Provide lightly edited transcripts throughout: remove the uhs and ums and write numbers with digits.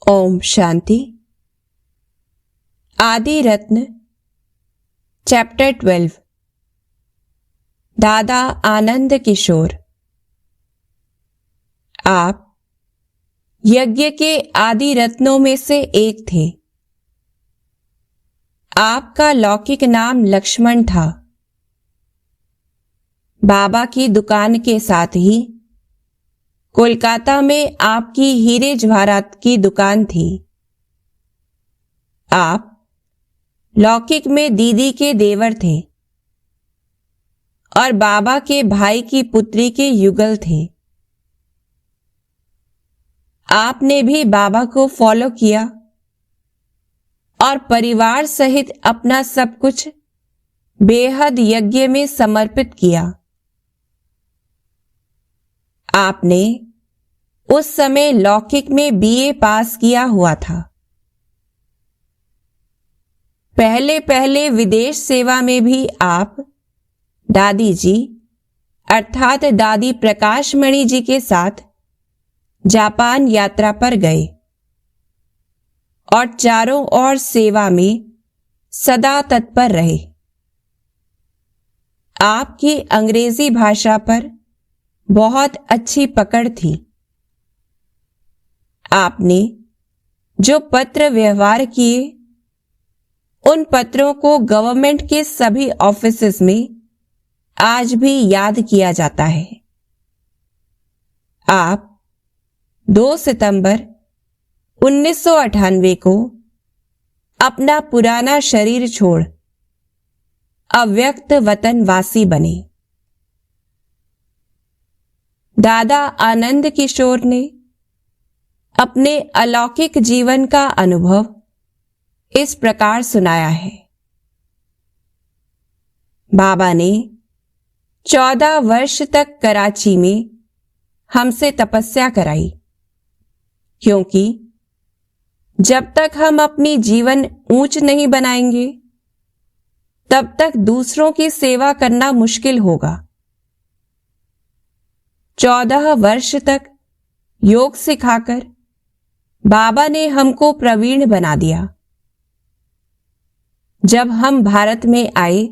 ओम शांति। आदि रत्न चैप्टर 12। दादा आनंद किशोर। आप यज्ञ के आदि रत्नों में से एक थे। आपका लौकिक नाम लक्ष्मण था। बाबा की दुकान के साथ ही कोलकाता में आपकी हीरे जवाहरात की दुकान थी। आप लौकिक में दीदी के देवर थे और बाबा के भाई की पुत्री के युगल थे। आपने भी बाबा को फॉलो किया और परिवार सहित अपना सब कुछ बेहद यज्ञ में समर्पित किया। आपने उस समय लौकिक में बीए पास किया हुआ था। पहले पहले विदेश सेवा में भी आप दादी जी अर्थात दादी प्रकाशमणि जी के साथ जापान यात्रा पर गए और चारों ओर सेवा में सदा तत्पर रहे। आपकी अंग्रेजी भाषा पर बहुत अच्छी पकड़ थी। आपने जो पत्र व्यवहार किए उन पत्रों को गवर्नमेंट के सभी ऑफिसेस में आज भी याद किया जाता है। आप 2 सितंबर 1998 को अपना पुराना शरीर छोड़ अव्यक्त वतन वासी बने। दादा आनंद किशोर ने अपने अलौकिक जीवन का अनुभव इस प्रकार सुनाया है। बाबा ने 14 वर्ष तक कराची में हमसे तपस्या कराई, क्योंकि जब तक हम अपनी जीवन ऊंच नहीं बनाएंगे तब तक दूसरों की सेवा करना मुश्किल होगा। 14 वर्ष तक योग सिखाकर बाबा ने हमको प्रवीण बना दिया। जब हम भारत में आए,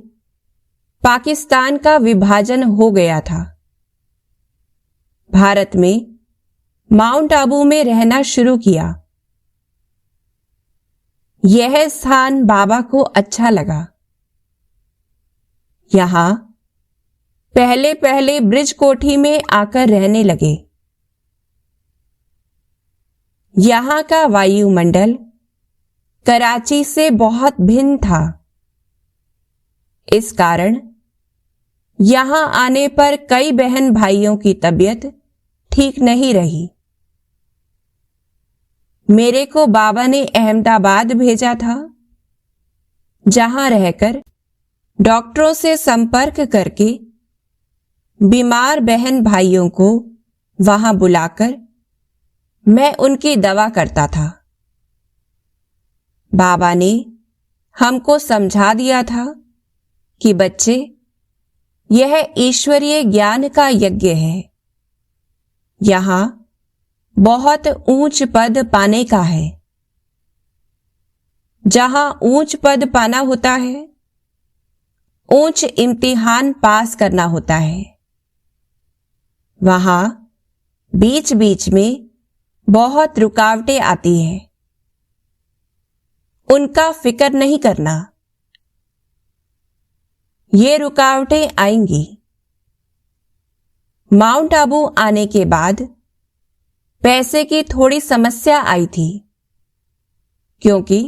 पाकिस्तान का विभाजन हो गया था। भारत में माउंट आबू में रहना शुरू किया। यह स्थान बाबा को अच्छा लगा। यहां पहले पहले ब्रिज कोठी में आकर रहने लगे। यहां का वायुमंडल कराची से बहुत भिन्न था। इस कारण यहां आने पर कई बहन भाइयों की तबीयत ठीक नहीं रही। मेरे को बाबा ने अहमदाबाद भेजा था, जहां रहकर डॉक्टरों से संपर्क करके बीमार बहन भाइयों को वहां बुलाकर मैं उनकी दवा करता था। बाबा ने हमको समझा दिया था कि बच्चे, यह ईश्वरीय ज्ञान का यज्ञ है। यहां बहुत ऊंच पद पाने का है। जहां ऊंच पद पाना होता है, ऊंच इम्तिहान पास करना होता है। वहां बीच बीच में बहुत रुकावटें आती हैं। उनका फिक्र नहीं करना। ये रुकावटें आएंगी। माउंट आबू आने के बाद पैसे की थोड़ी समस्या आई थी, क्योंकि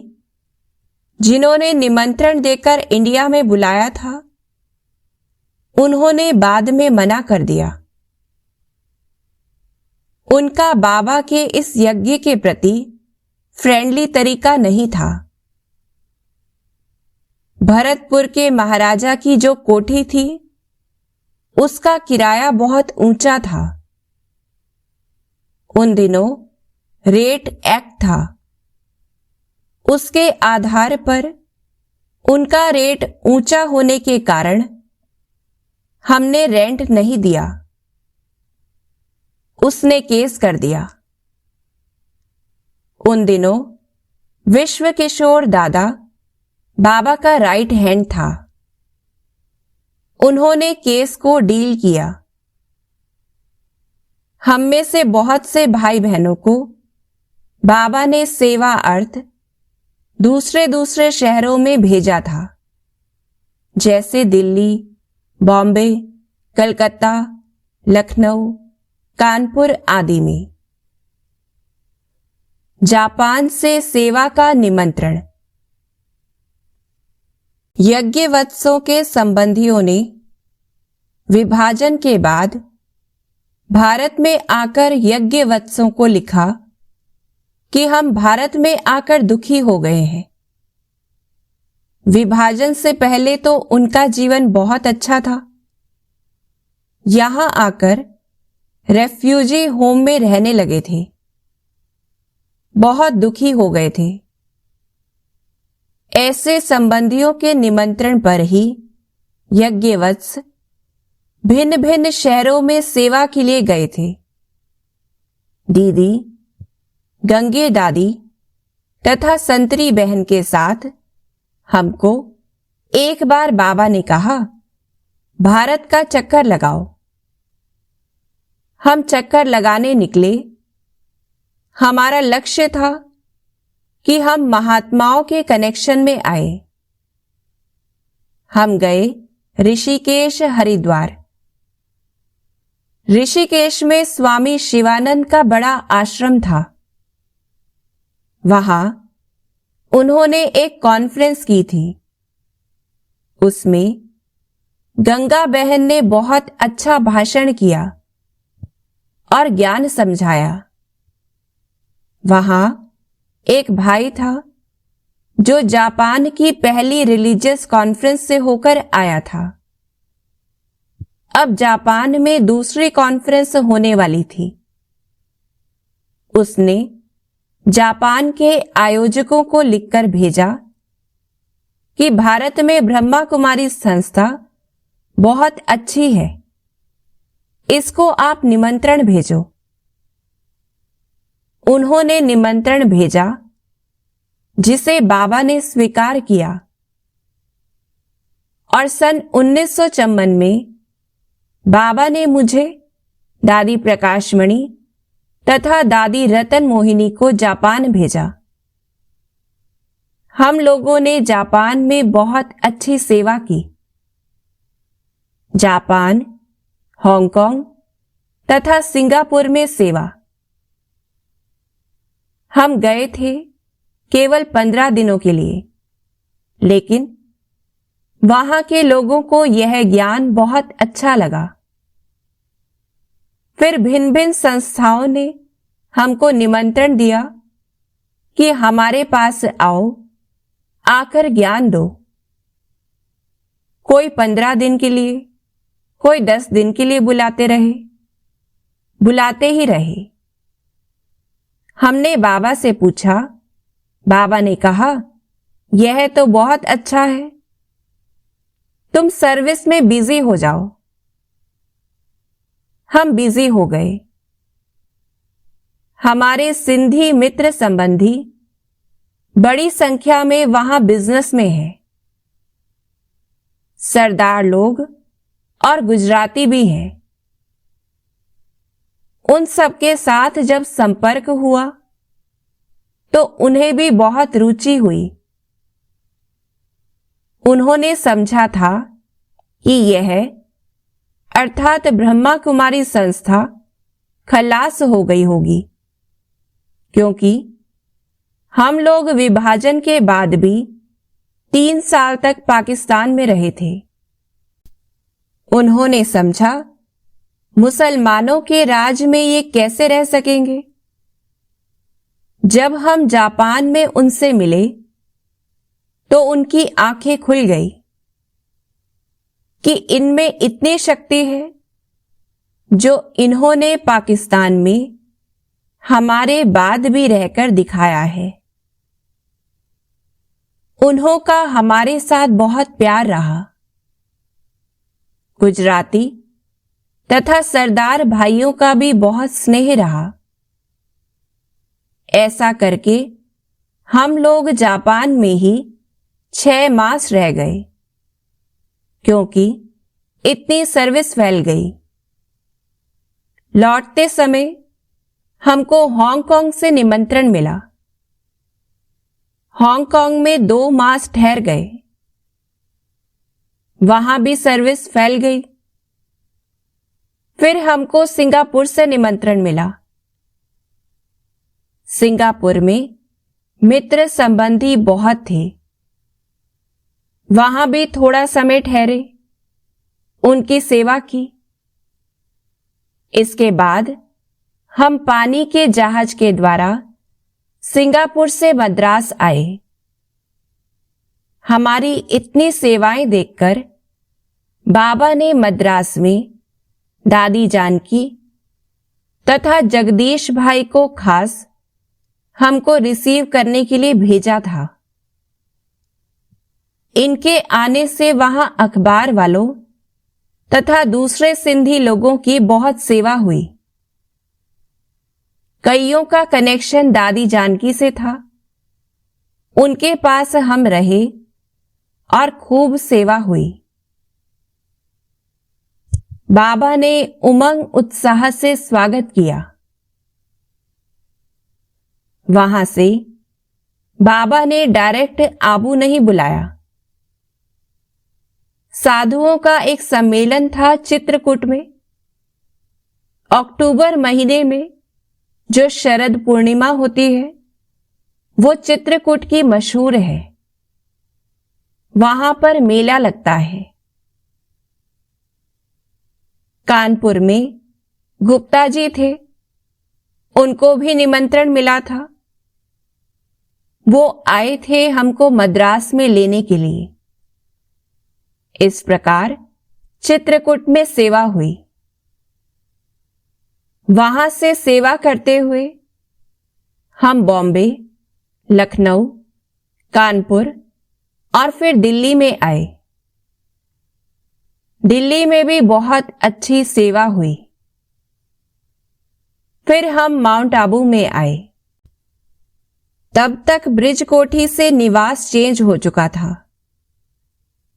जिन्होंने निमंत्रण देकर इंडिया में बुलाया था, उन्होंने बाद में मना कर दिया। उनका बाबा के इस यज्ञ के प्रति फ्रेंडली तरीका नहीं था। भरतपुर के महाराजा की जो कोठी थी, उसका किराया बहुत ऊंचा था। उन दिनों रेट एक्ट था। उसके आधार पर उनका रेट ऊंचा होने के कारण हमने रेंट नहीं दिया। उसने केस कर दिया। उन दिनों विश्व किशोर दादा बाबा का राइट हैंड था। उन्होंने केस को डील किया। हम में से बहुत से भाई बहनों को बाबा ने सेवा अर्थ दूसरे दूसरे शहरों में भेजा था, जैसे दिल्ली, बॉम्बे, कलकत्ता, लखनऊ, कानपुर आदि में। जापान से सेवा का निमंत्रण। यज्ञवत्सों के संबंधियों ने विभाजन के बाद भारत में आकर यज्ञवत्सों को लिखा कि हम भारत में आकर दुखी हो गए हैं। विभाजन से पहले तो उनका जीवन बहुत अच्छा था। यहां आकर रेफ्यूजी होम में रहने लगे थे। बहुत दुखी हो गए थे। ऐसे संबंधियों के निमंत्रण पर ही यज्ञवत्स भिन्न भिन्न शहरों में सेवा के लिए गए थे। दीदी, गंगे दादी तथा संतरी बहन के साथ हमको एक बार बाबा ने कहा, भारत का चक्कर लगाओ। हम चक्कर लगाने निकले। हमारा लक्ष्य था कि हम महात्माओं के कनेक्शन में आए। हम गए ऋषिकेश, हरिद्वार। ऋषिकेश में स्वामी शिवानंद का बड़ा आश्रम था। वहां उन्होंने एक कॉन्फ्रेंस की थी। उसमें गंगा बहन ने बहुत अच्छा भाषण किया और ज्ञान समझाया। वहां एक भाई था जो जापान की पहली रिलीजियस कॉन्फ्रेंस से होकर आया था। अब जापान में दूसरी कॉन्फ्रेंस होने वाली थी। उसने जापान के आयोजकों को लिखकर भेजा कि भारत में ब्रह्मा कुमारी संस्था बहुत अच्छी है, इसको आप निमंत्रण भेजो। उन्होंने निमंत्रण भेजा, जिसे बाबा ने स्वीकार किया और सन 1954 में बाबा ने मुझे, दादी प्रकाशमणि तथा दादी रतन मोहिनी को जापान भेजा। हम लोगों ने जापान में बहुत अच्छी सेवा की। जापान, हांगकांग तथा सिंगापुर में सेवा। हम गए थे केवल 15 दिनों के लिए, लेकिन वहां के लोगों को यह ज्ञान बहुत अच्छा लगा। फिर भिन्न भिन्न संस्थाओं ने हमको निमंत्रण दिया कि हमारे पास आओ, आकर ज्ञान दो। कोई 15 दिन के लिए, कोई 10 दिन के लिए बुलाते रहे, बुलाते ही रहे। हमने बाबा से पूछा। बाबा ने कहा, यह तो बहुत अच्छा है, तुम सर्विस में बिजी हो जाओ। हम बिजी हो गए। हमारे सिंधी मित्र संबंधी बड़ी संख्या में वहां बिजनेस में है। सरदार लोग और गुजराती भी हैं। उन सबके साथ जब संपर्क हुआ तो उन्हें भी बहुत रुचि हुई। उन्होंने समझा था कि यह अर्थात ब्रह्मा कुमारी संस्था खलास हो गई होगी, क्योंकि हम लोग विभाजन के बाद भी 3 साल तक पाकिस्तान में रहे थे। उन्होंने समझा, मुसलमानों के राज में ये कैसे रह सकेंगे। जब हम जापान में उनसे मिले तो उनकी आंखें खुल गई कि इनमें इतनी शक्ति है जो इन्होंने पाकिस्तान में हमारे बाद भी रहकर दिखाया है। उन्हों का हमारे साथ बहुत प्यार रहा। गुजराती तथा सरदार भाइयों का भी बहुत स्नेह रहा। ऐसा करके हम लोग जापान में ही 6 मास रह गए, क्योंकि इतनी सर्विस फैल गई। लौटते समय हमको हांगकांग से निमंत्रण मिला। हांगकांग में 2 मास ठहर गए। वहां भी सर्विस फैल गई। फिर हमको सिंगापुर से निमंत्रण मिला। सिंगापुर में मित्र संबंधी बहुत थे। वहां भी थोड़ा समय ठहरे, उनकी सेवा की। इसके बाद हम पानी के जहाज के द्वारा सिंगापुर से मद्रास आए। हमारी इतनी सेवाएं देखकर बाबा ने मद्रास में दादी जानकी तथा जगदीश भाई को खास हमको रिसीव करने के लिए भेजा था। इनके आने से वहां अखबार वालों तथा दूसरे सिंधी लोगों की बहुत सेवा हुई। कईयों का कनेक्शन दादी जानकी से था। उनके पास हम रहे और खूब सेवा हुई। बाबा ने उमंग उत्साह से स्वागत किया। वहां से बाबा ने डायरेक्ट आबू नहीं बुलाया। साधुओं का एक सम्मेलन था चित्रकूट में। अक्टूबर महीने में जो शरद पूर्णिमा होती है, वो चित्रकूट की मशहूर है। वहां पर मेला लगता है। कानपुर में गुप्ता जी थे, उनको भी निमंत्रण मिला था। वो आए थे हमको मद्रास में लेने के लिए। इस प्रकार चित्रकूट में सेवा हुई। वहां से सेवा करते हुए हम बॉम्बे, लखनऊ, कानपुर और फिर दिल्ली में आए। दिल्ली में भी बहुत अच्छी सेवा हुई। फिर हम माउंट आबू में आए। तब तक ब्रिज कोठी से निवास चेंज हो चुका था।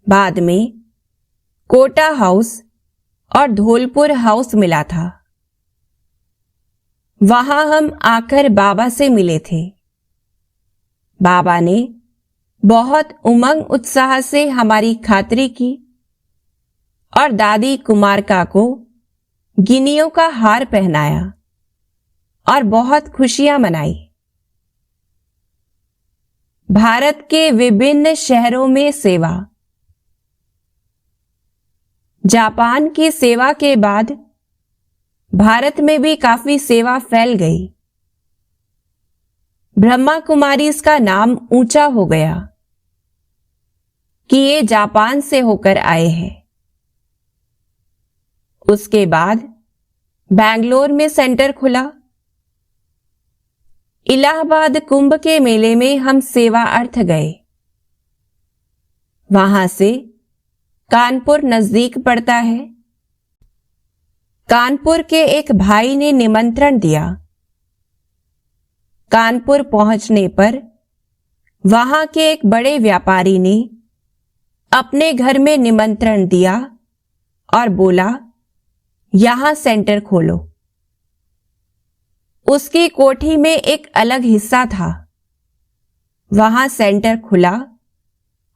बाद में कोटा हाउस और धौलपुर हाउस मिला था। वहां हम आकर बाबा से मिले थे। बाबा ने बहुत उमंग उत्साह से हमारी खातिरी की और दादी कुमारका को गिनियों का हार पहनाया और बहुत खुशियां मनाई। भारत के विभिन्न शहरों में सेवा। जापान की सेवा के बाद भारत में भी काफी सेवा फैल गई। ब्रह्मा कुमारी इसका नाम ऊंचा हो गया कि ये जापान से होकर आए हैं। उसके बाद बैंगलोर में सेंटर खुला। इलाहाबाद कुंभ के मेले में हम सेवा अर्थ गए। वहां से कानपुर नजदीक पड़ता है। कानपुर के एक भाई ने निमंत्रण दिया। कानपुर पहुंचने पर वहां के एक बड़े व्यापारी ने अपने घर में निमंत्रण दिया और बोला, यहां सेंटर खोलो। उसकी कोठी में एक अलग हिस्सा था। वहां सेंटर खुला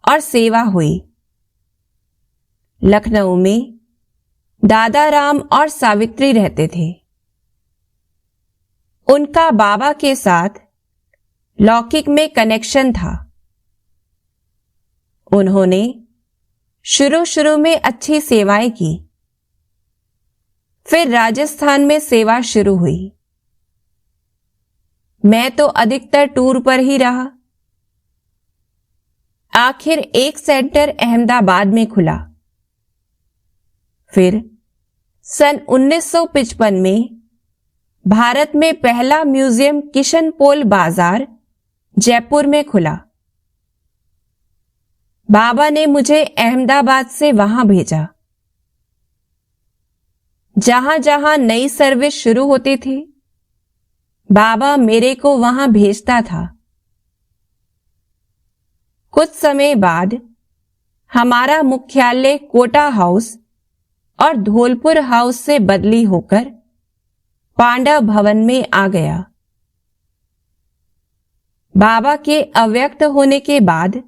और सेवा हुई। लखनऊ में दादा राम और सावित्री रहते थे। उनका बाबा के साथ लौकिक में कनेक्शन था। उन्होंने शुरू में अच्छी सेवाएं की। फिर राजस्थान में सेवा शुरू हुई। मैं तो अधिकतर टूर पर ही रहा। आखिर एक सेंटर अहमदाबाद में खुला। फिर सन 1955 में भारत में पहला म्यूजियम किशनपोल बाजार जयपुर में खुला। बाबा ने मुझे अहमदाबाद से वहां भेजा। जहां जहां नई सर्विस शुरू होती थी, बाबा मेरे को वहां भेजता था। कुछ समय बाद हमारा मुख्यालय कोटा हाउस और धौलपुर हाउस से बदली होकर पांडव भवन में आ गया। बाबा के अव्यक्त होने के बाद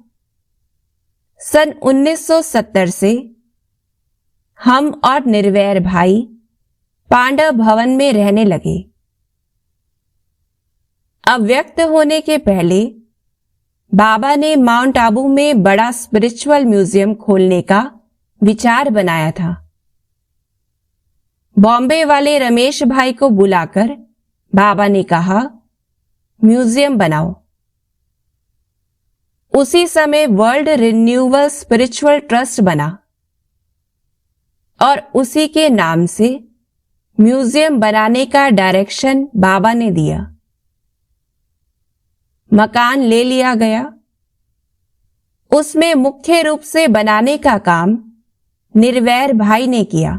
सन 1970 से हम और निर्वैर भाई पांडव भवन में रहने लगे। अव्यक्त होने के पहले बाबा ने माउंट आबू में बड़ा स्पिरिचुअल म्यूजियम खोलने का विचार बनाया था। बॉम्बे वाले रमेश भाई को बुलाकर बाबा ने कहा, म्यूजियम बनाओ। उसी समय वर्ल्ड रिन्यूअल स्पिरिचुअल ट्रस्ट बना और उसी के नाम से म्यूजियम बनाने का डायरेक्शन बाबा ने दिया। मकान ले लिया गया। उसमें मुख्य रूप से बनाने का काम निर्वैर भाई ने किया।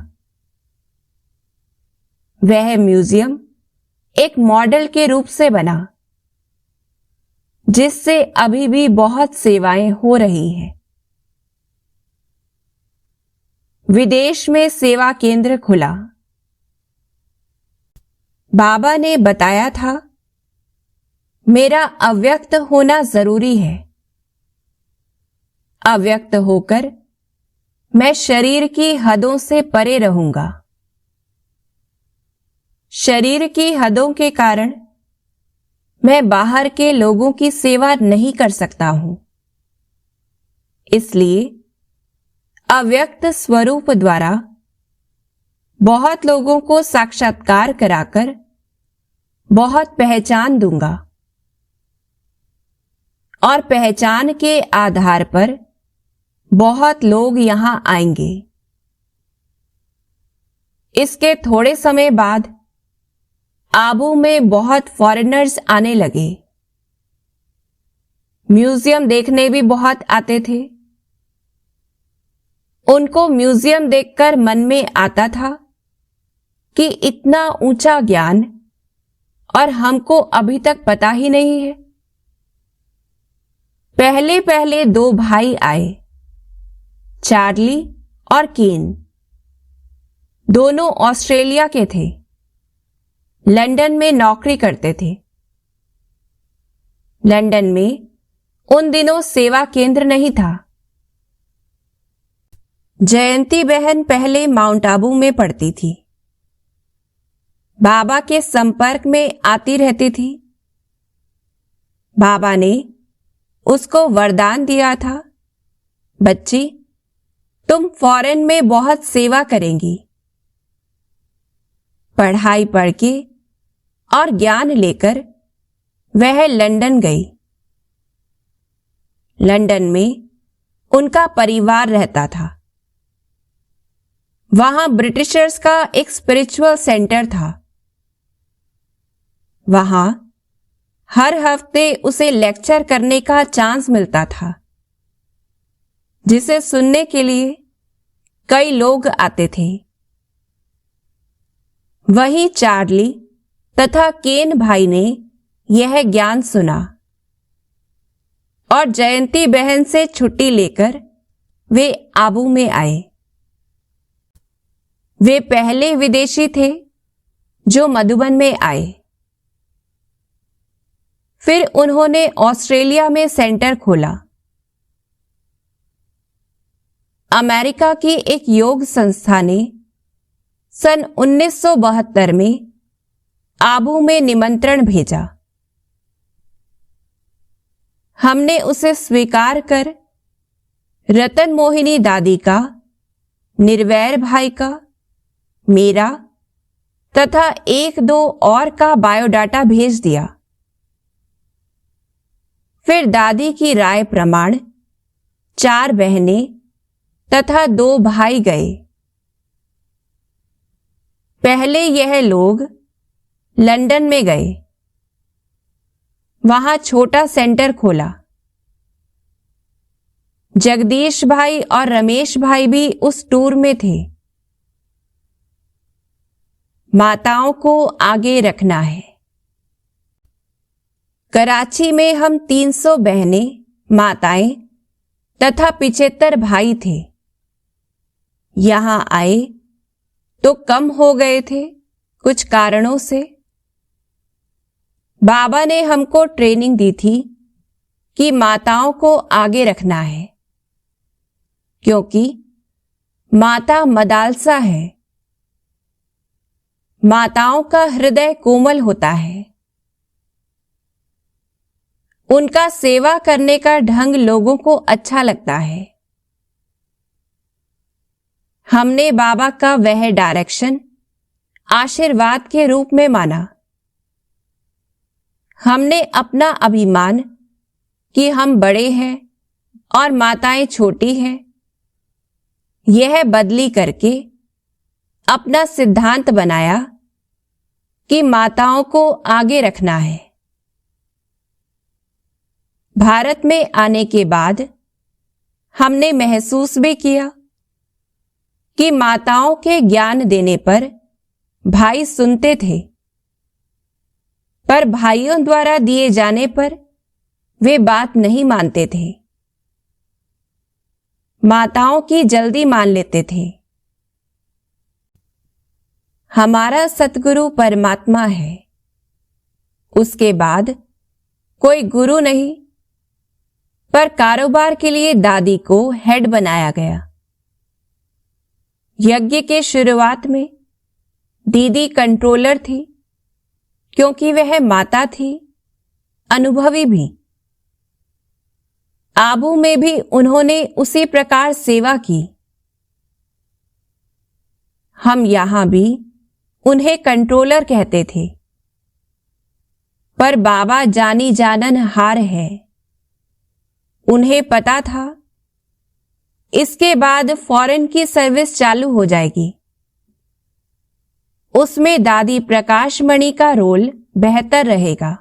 वह म्यूजियम एक मॉडल के रूप से बना, जिससे अभी भी बहुत सेवाएं हो रही हैं। विदेश में सेवा केंद्र खुला। बाबा ने बताया था, मेरा अव्यक्त होना जरूरी है। अव्यक्त होकर मैं शरीर की हदों से परे रहूंगा। शरीर की हदों के कारण मैं बाहर के लोगों की सेवा नहीं कर सकता हूं। इसलिए अव्यक्त स्वरूप द्वारा बहुत लोगों को साक्षात्कार कराकर बहुत पहचान दूंगा और पहचान के आधार पर बहुत लोग यहां आएंगे। इसके थोड़े समय बाद आबू में बहुत फॉरेनर्स आने लगे। म्यूजियम देखने भी बहुत आते थे। उनको म्यूजियम देखकर मन में आता था कि इतना ऊंचा ज्ञान और हमको अभी तक पता ही नहीं है। पहले पहले दो भाई आए, चार्ली और केन। दोनों ऑस्ट्रेलिया के थे, लंदन में नौकरी करते थे। लंदन में उन दिनों सेवा केंद्र नहीं था। जयंती बहन पहले माउंट आबू में पढ़ती थी। बाबा के संपर्क में आती रहती थी। बाबा ने उसको वरदान दिया था, बच्ची तुम फॉरेन में बहुत सेवा करेंगी। पढ़ाई पढ़ के और ज्ञान लेकर वह लंदन गई। लंदन में उनका परिवार रहता था। वहां ब्रिटिशर्स का एक स्पिरिचुअल सेंटर था। वहां हर हफ्ते उसे लेक्चर करने का चांस मिलता था, जिसे सुनने के लिए कई लोग आते थे। वहीं चार्ली तथा केन भाई ने यह ज्ञान सुना और जयंती बहन से छुट्टी लेकर वे आबू में आए। वे पहले विदेशी थे जो मधुबन में आए। फिर उन्होंने ऑस्ट्रेलिया में सेंटर खोला। अमेरिका की एक योग संस्था ने सन 1972 में आबू में निमंत्रण भेजा। हमने उसे स्वीकार कर रतन मोहिनी दादी का, निर्वैर भाई का, मेरा तथा एक दो और का बायोडाटा भेज दिया। फिर दादी की राय प्रमाण 4 बहनें तथा 2 भाई गए। पहले यह लोग लंदन में गए। वहां छोटा सेंटर खोला। जगदीश भाई और रमेश भाई भी उस टूर में थे। माताओं को आगे रखना है। कराची में हम 300 बहनें, माताएं तथा 75 भाई थे। यहां आए तो कम हो गए थे कुछ कारणों से। बाबा ने हमको ट्रेनिंग दी थी कि माताओं को आगे रखना है, क्योंकि माता मदालसा है। माताओं का हृदय कोमल होता है। उनका सेवा करने का ढंग लोगों को अच्छा लगता है। हमने बाबा का वह डायरेक्शन आशीर्वाद के रूप में माना। हमने अपना अभिमान कि हम बड़े हैं और माताएं छोटी हैं, यह बदली करके अपना सिद्धांत बनाया कि माताओं को आगे रखना है। भारत में आने के बाद हमने महसूस भी किया कि माताओं के ज्ञान देने पर भाई सुनते थे, पर भाइयों द्वारा दिए जाने पर वे बात नहीं मानते थे। माताओं की जल्दी मान लेते थे। हमारा सतगुरु परमात्मा है, उसके बाद कोई गुरु नहीं। पर कारोबार के लिए दादी को हेड बनाया गया। यज्ञ के शुरुआत में दीदी कंट्रोलर थी, क्योंकि वह माता थी, अनुभवी भी। आबू में भी उन्होंने उसी प्रकार सेवा की। हम यहां भी उन्हें कंट्रोलर कहते थे, पर बाबा जानी जानन हार है। उन्हें पता था इसके बाद फॉरेन की सर्विस चालू हो जाएगी। उसमें दादी प्रकाशमणि का रोल बेहतर रहेगा।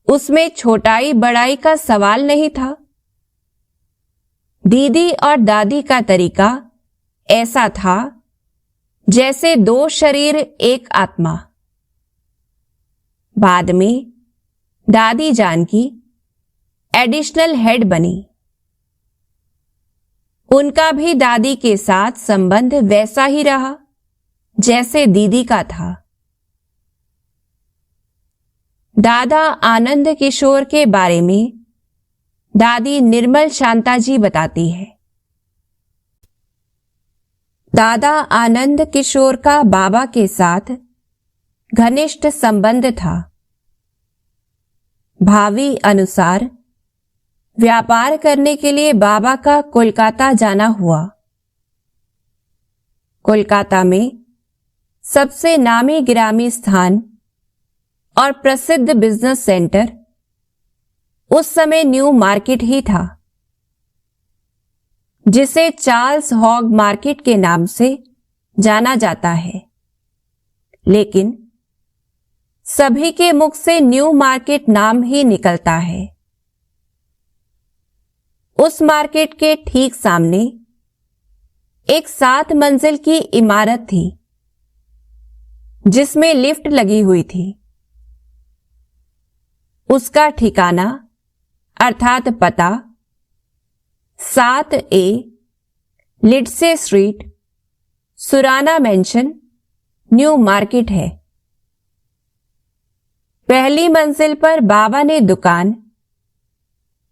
उसमें छोटाई बड़ाई का सवाल नहीं था। दीदी और दादी का तरीका ऐसा था जैसे 2 शरीर एक आत्मा। बाद में दादी जानकी एडिशनल हेड बनी। उनका भी दादी के साथ संबंध वैसा ही रहा जैसे दीदी का था। दादा आनंद किशोर के बारे में दादी निर्मल शांता जी बताती है। दादा आनंद किशोर का बाबा के साथ घनिष्ठ संबंध था। भावी अनुसार व्यापार करने के लिए बाबा का कोलकाता जाना हुआ। कोलकाता में सबसे नामी गिरामी स्थान और प्रसिद्ध बिजनेस सेंटर उस समय न्यू मार्केट ही था, जिसे चार्ल्स हॉग मार्केट के नाम से जाना जाता है। लेकिन सभी के मुख से न्यू मार्केट नाम ही निकलता है। उस मार्केट के ठीक सामने एक 7 मंजिल की इमारत थी, जिसमें लिफ्ट लगी हुई थी। उसका ठिकाना अर्थात पता 7A Lindsay street, Surana mansion, new market है। पहली मंजिल पर बाबा ने दुकान,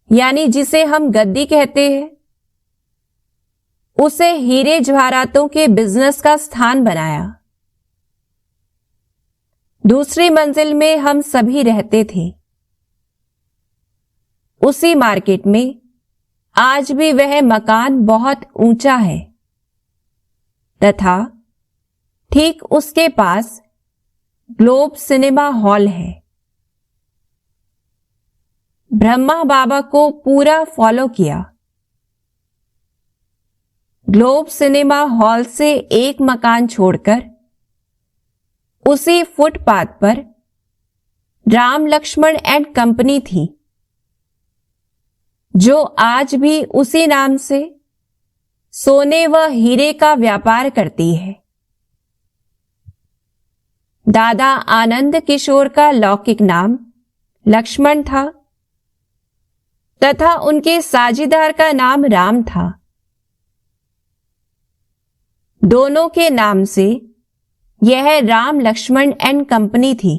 यानी जिसे हम गद्दी कहते हैं, उसे हीरे जवाहरातों के बिजनेस का स्थान बनाया। दूसरी मंजिल में हम सभी रहते थे। उसी मार्केट में आज भी वह मकान बहुत ऊंचा है तथा ठीक उसके पास ग्लोब सिनेमा हॉल है। ब्रह्मा बाबा को पूरा फॉलो किया। ग्लोब सिनेमा हॉल से एक मकान छोड़कर उसी फुटपाथ पर राम लक्ष्मण एंड कंपनी थी, जो आज भी उसी नाम से सोने व हीरे का व्यापार करती है। दादा आनंद किशोर का लौकिक नाम लक्ष्मण था तथा उनके साझीदार का नाम राम था। दोनों के नाम से यह राम लक्ष्मण एंड कंपनी थी।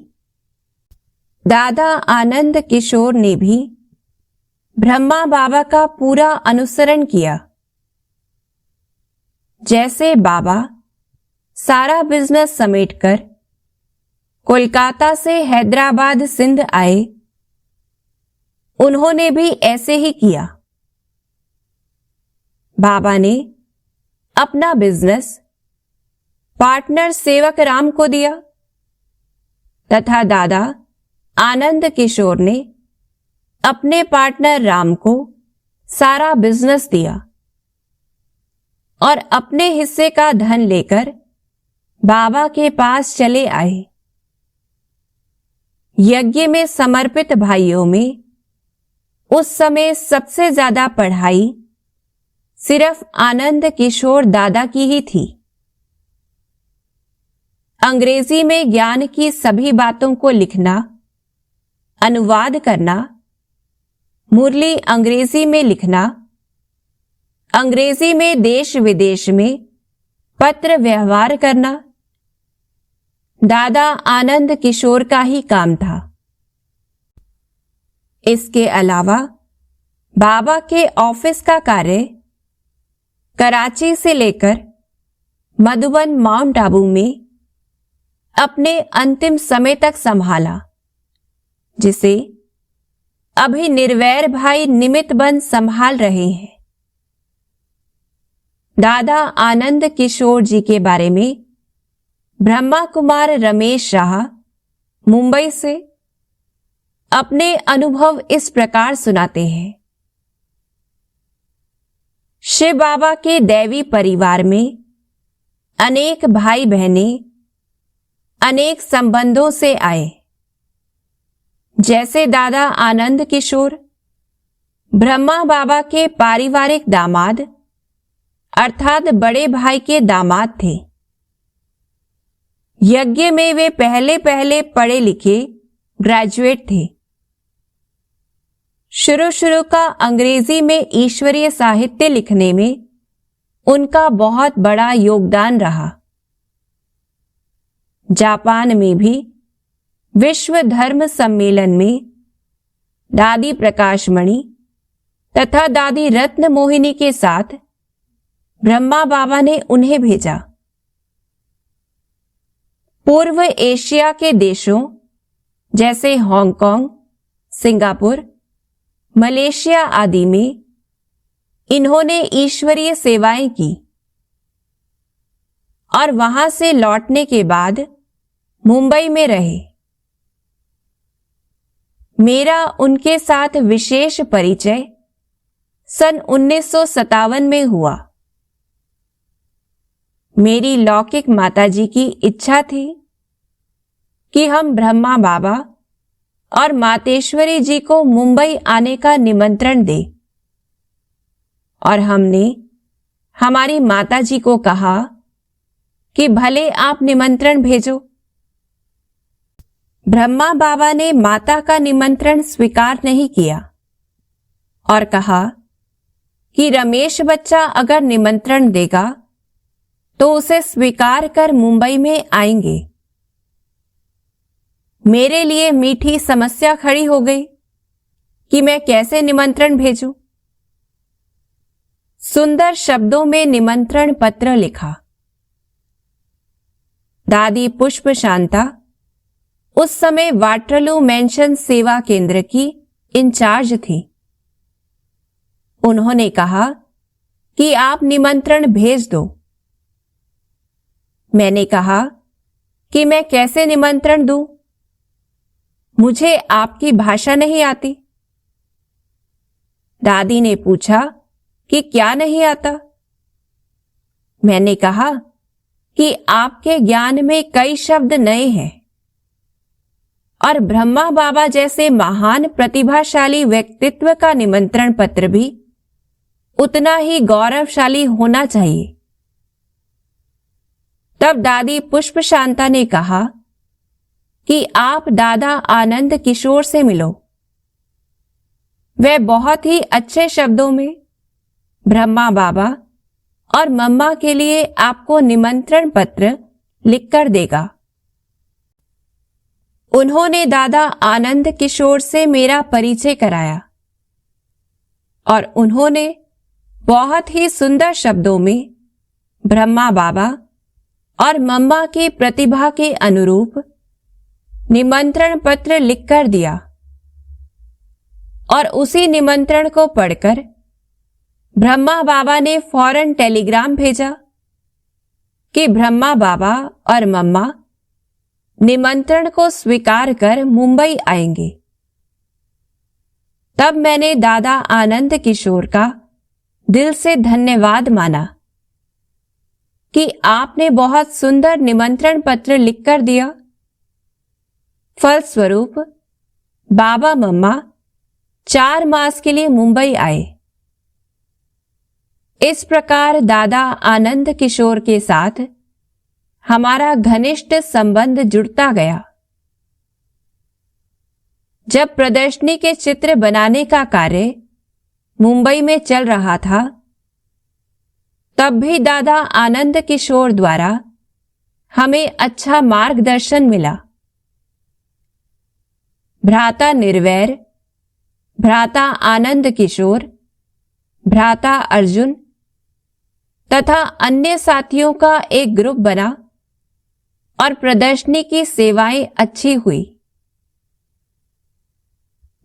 दादा आनंद किशोर ने भी ब्रह्मा बाबा का पूरा अनुसरण किया। जैसे बाबा सारा बिजनेस समेटकर कोलकाता से हैदराबाद सिंध आए, उन्होंने भी ऐसे ही किया। बाबा ने अपना बिजनेस पार्टनर सेवक राम को दिया तथा दादा आनंद किशोर ने अपने पार्टनर राम को सारा बिजनेस दिया और अपने हिस्से का धन लेकर बाबा के पास चले आए। यज्ञ में समर्पित भाइयों में उस समय सबसे ज्यादा पढ़ाई सिर्फ आनंद किशोर दादा की ही थी। अंग्रेजी में ज्ञान की सभी बातों को लिखना, अनुवाद करना, मुरली अंग्रेजी में लिखना, अंग्रेजी में देश विदेश में पत्र व्यवहार करना दादा आनंद किशोर का ही काम था। इसके अलावा बाबा के ऑफिस का कार्य कराची से लेकर मधुबन माउंट आबू में अपने अंतिम समय तक संभाला, जिसे अभी निर्वैर भाई निमित बन संभाल रहे हैं। दादा आनंद किशोर जी के बारे में ब्रह्मा कुमार रमेश शाह मुंबई से अपने अनुभव इस प्रकार सुनाते हैं। शिव बाबा के दैवी परिवार में अनेक भाई बहनें अनेक संबंधों से आए। जैसे दादा आनंद किशोर ब्रह्मा बाबा के पारिवारिक दामाद अर्थात बड़े भाई के दामाद थे। यज्ञ में वे पहले पहले पढ़े लिखे ग्रेजुएट थे। शुरू का अंग्रेजी में ईश्वरीय साहित्य लिखने में उनका बहुत बड़ा योगदान रहा। जापान में भी विश्व धर्म सम्मेलन में दादी प्रकाशमणि तथा दादी रत्न मोहिनी के साथ ब्रह्मा बाबा ने उन्हें भेजा। पूर्व एशिया के देशों जैसे हांगकांग, सिंगापुर, मलेशिया आदि में इन्होंने ईश्वरीय सेवाएं की और वहां से लौटने के बाद मुंबई में रहे। मेरा उनके साथ विशेष परिचय सन 1957 में हुआ। मेरी लौकिक माताजी की इच्छा थी कि हम ब्रह्मा बाबा और मातेश्वरी जी को मुंबई आने का निमंत्रण दें, और हमने हमारी माताजी को कहा कि भले आप निमंत्रण भेजो। ब्रह्मा बाबा ने माता का निमंत्रण स्वीकार नहीं किया और कहा कि रमेश बच्चा अगर निमंत्रण देगा तो उसे स्वीकार कर मुंबई में आएंगे। मेरे लिए मीठी समस्या खड़ी हो गई कि मैं कैसे निमंत्रण भेजूं। सुंदर शब्दों में निमंत्रण पत्र लिखा। दादी पुष्प शांता उस समय वाटरलू मेंशन सेवा केंद्र की इंचार्ज थी। उन्होंने कहा कि आप निमंत्रण भेज दो। मैंने कहा कि मैं कैसे निमंत्रण दूं? मुझे आपकी भाषा नहीं आती। दादी ने पूछा कि क्या नहीं आता? मैंने कहा कि आपके ज्ञान में कई शब्द नए हैं और ब्रह्मा बाबा जैसे महान प्रतिभाशाली व्यक्तित्व का निमंत्रण पत्र भी उतना ही गौरवशाली होना चाहिए। तब दादी पुष्प शांता ने कहा कि आप दादा आनंद किशोर से मिलो। वह बहुत ही अच्छे शब्दों में ब्रह्मा बाबा और मम्मा के लिए आपको निमंत्रण पत्र लिखकर देगा। उन्होंने दादा आनंद किशोर से मेरा परिचय कराया और उन्होंने बहुत ही सुंदर शब्दों में ब्रह्मा बाबा और मम्मा की प्रतिभा के अनुरूप निमंत्रण पत्र लिखकर दिया और उसी निमंत्रण को पढ़कर ब्रह्मा बाबा ने फौरन टेलीग्राम भेजा कि ब्रह्मा बाबा और मम्मा निमंत्रण को स्वीकार कर मुंबई आएंगे। तब मैंने दादा आनंद किशोर का दिल से धन्यवाद माना कि आपने बहुत सुंदर निमंत्रण पत्र लिखकर दिया। फलस्वरूप बाबा मम्मा 4 मास के लिए मुंबई आए। इस प्रकार दादा आनंद किशोर के साथ हमारा घनिष्ठ संबंध जुड़ता गया। जब प्रदर्शनी के चित्र बनाने का कार्य मुंबई में चल रहा था, तब भी दादा आनंद किशोर द्वारा हमें अच्छा मार्गदर्शन मिला। भ्राता निर्वैर, भ्राता आनंद किशोर, भ्राता अर्जुन तथा अन्य साथियों का एक ग्रुप बना और प्रदर्शनी की सेवाएं अच्छी हुई।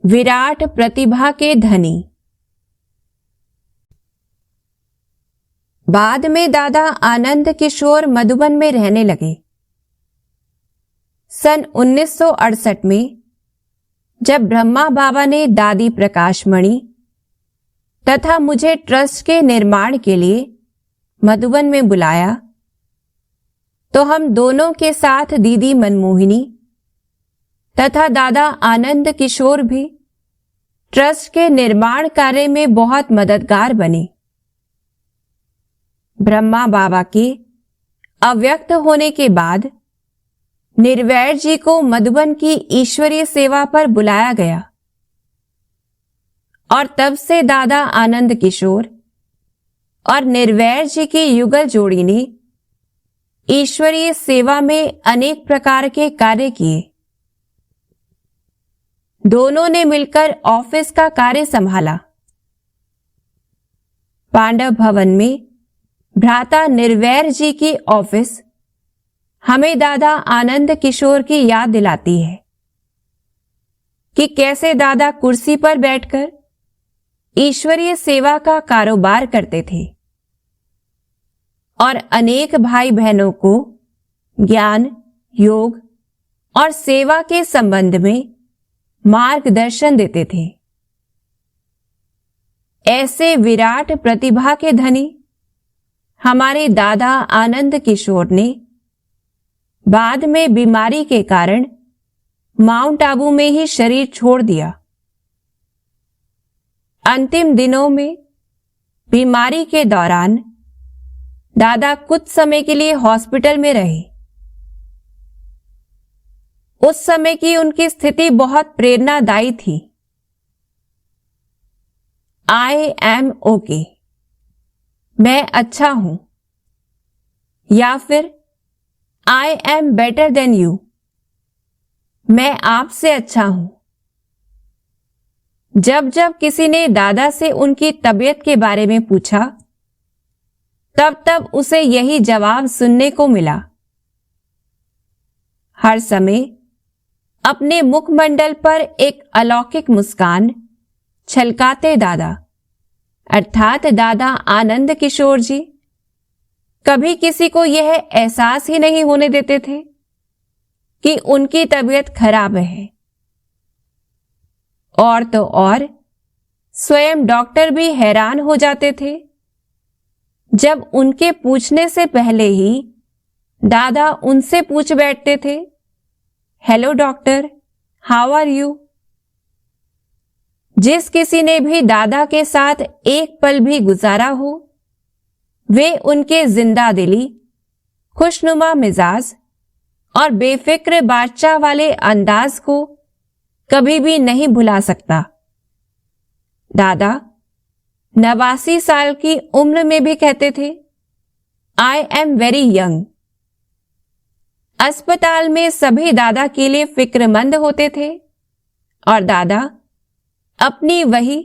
विराट प्रतिभा के धनी। बाद में दादा आनंद किशोर मधुबन में रहने लगे। सन 1968 में जब ब्रह्मा बाबा ने दादी प्रकाशमणि तथा मुझे ट्रस्ट के निर्माण के लिए मधुबन में बुलाया, तो हम दोनों के साथ दीदी मनमोहिनी तथा दादा आनंद किशोर भी ट्रस्ट के निर्माण कार्य में बहुत मददगार बने। ब्रह्मा बाबा के अव्यक्त होने के बाद निर्वैर जी को मधुबन की ईश्वरीय सेवा पर बुलाया गया और तब से दादा आनंद किशोर और निर्वैर जी की युगल जोड़ी ने ईश्वरीय सेवा में अनेक प्रकार के कार्य किए। दोनों ने मिलकर ऑफिस का कार्य संभाला। पांडव भवन में भ्राता निर्वैर जी की ऑफिस हमें दादा आनंद किशोर की याद दिलाती है कि कैसे दादा कुर्सी पर बैठकर ईश्वरीय सेवा का कारोबार करते थे और अनेक भाई बहनों को ज्ञान, योग और सेवा के संबंध में मार्गदर्शन देते थे। ऐसे विराट प्रतिभा के धनी हमारे दादा आनंद किशोर ने बाद में बीमारी के कारण माउंट आबू में ही शरीर छोड़ दिया। अंतिम दिनों में बीमारी के दौरान दादा कुछ समय के लिए हॉस्पिटल में रहे। उस समय की उनकी स्थिति बहुत प्रेरणादायी थी। आई एम ओके, मैं अच्छा हूं, या फिर I am better than you, मैं आपसे अच्छा हूं। जब जब किसी ने दादा से उनकी तबीयत के बारे में पूछा, तब तब उसे यही जवाब सुनने को मिला। हर समय अपने मुखमंडल पर एक अलौकिक मुस्कान छलकाते दादा, अर्थात दादा आनंद किशोर जी कभी किसी को यह एहसास ही नहीं होने देते थे कि उनकी तबीयत खराब है। और तो और स्वयं डॉक्टर भी हैरान हो जाते थे जब उनके पूछने से पहले ही दादा उनसे पूछ बैठते थे, hello doctor, how are you. जिस किसी ने भी दादा के साथ एक पल भी गुजारा हो, वे उनके जिंदा दिली, खुशनुमा मिजाज और बेफिक्र बादशाह वाले अंदाज को कभी भी नहीं भुला सकता। दादा 89 साल की उम्र में भी कहते थे, आई एम वेरी यंग। अस्पताल में सभी दादा के लिए फिक्रमंद होते थे और दादा अपनी वही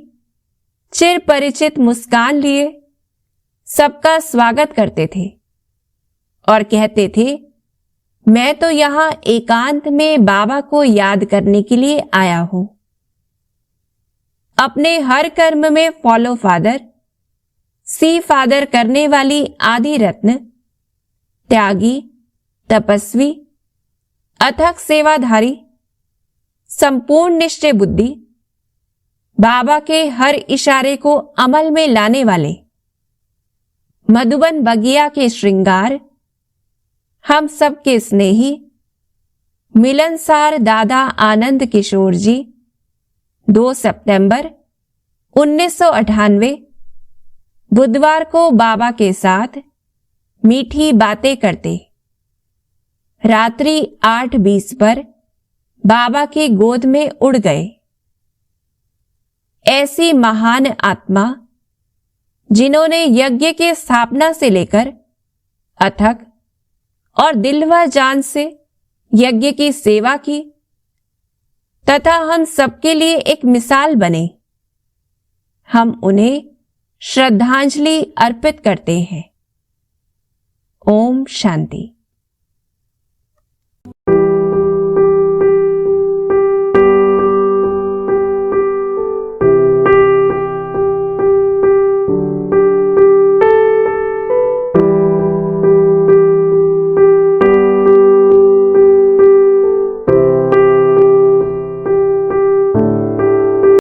चिर परिचित मुस्कान लिए सबका स्वागत करते थे और कहते थे, मैं तो यहां एकांत में बाबा को याद करने के लिए आया हूं। अपने हर कर्म में फॉलो फादर, सी फादर करने वाली आदि रत्न, त्यागी, तपस्वी, अथक सेवाधारी, संपूर्ण निश्चय बुद्धि, बाबा के हर इशारे को अमल में लाने वाले, मधुबन बगिया के श्रृंगार, हम सबके स्नेही, मिलनसार दादा आनंद किशोर जी 2 सितंबर 1998 बुधवार को बाबा के साथ मीठी बातें करते रात्रि 8:20 पर बाबा की गोद में उड़ गए। ऐसी महान आत्मा जिन्होंने यज्ञ के स्थापना से लेकर अथक और दिल व जान से यज्ञ की सेवा की तथा हम सबके लिए एक मिसाल बने, हम उन्हें श्रद्धांजलि अर्पित करते हैं। ओम शांति।